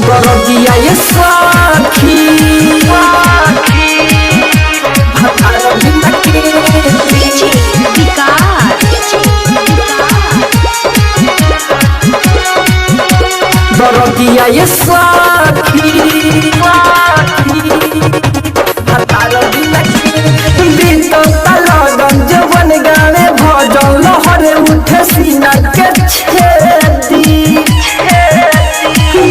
दरदिया ये साखी भतार बिना के दरदिया ये साखी भतार बिना के बीतो लगन जवन गाने भजन लहरे उठे सीना के छेदी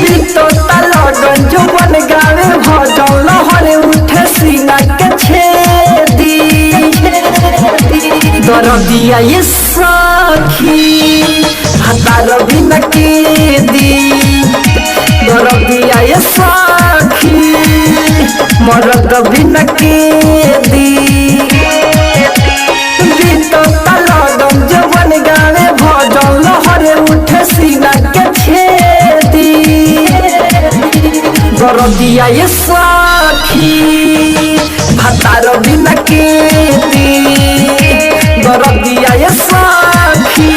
बीतो लगन जवन गाने भजन लहरे उठे सीना के छेदी दरदिया ये साखी भतार बिना के दी दरदिया ये साखी मरद बिना के दी बीतो लगन जवन गाने भजन लहरे उठे सीना के छेदी दरदिया ये साखी भतार बिना के दी दरदिया ये साखी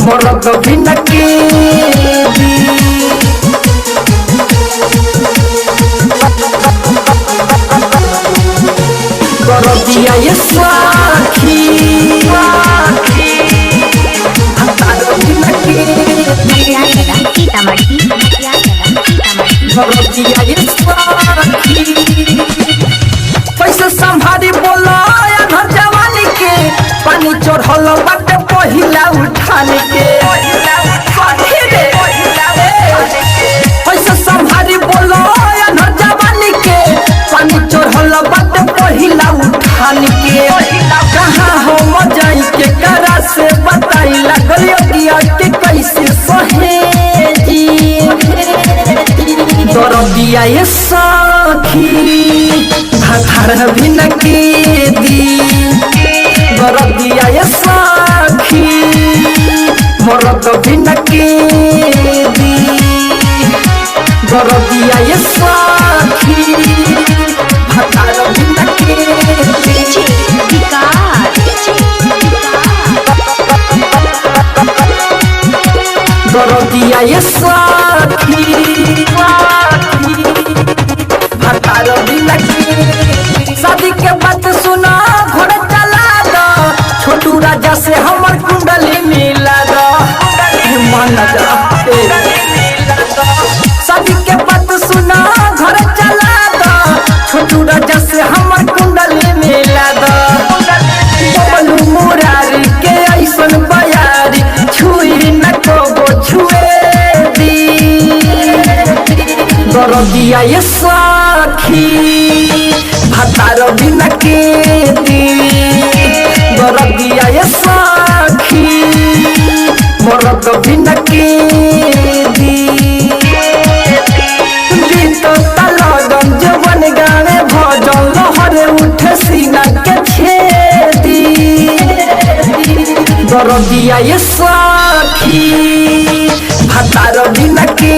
मरद बिना के दी दरदिया ये साखी भतार बिना के दी दरदिया ये साखी पैसे संभारी बोला घर जवानी के पानी चढ़ल बाटे पहिला उठाने के पैसे संभारी बोला घर जवानी के पानी चढ़ल बाटे पहिला उठाने के कहाँ हम जाई के करा से बताई लगल के कैसे सहेजी दरदिया ये साखी भतार बिना के दी दरदिया ये साखी मरद बिना के दी दरदिया ये साखी भतार बिना के दी दरदिया ये साखी भतार बिना के शादी के बात सुना घर चला दो छोटू राजा से हमर कुंडली मिला दो मन शादी के बात सुना घर चला दो छोटू राजा से हमर कुंडली मिला दो बबलू मुरारी के ऐसन बयारी छुई न को छुए दी दरदिया ये साखी भतार बिना के दी दरदिया ये साखी मरद बिना के दी बीतो लगन जवन गाने भजन लहरे उठे सीना के छेदी दरदिया ये साखी भतार बिना के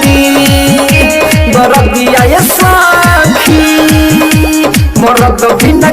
दी दरदिया ये साखी मरद बिना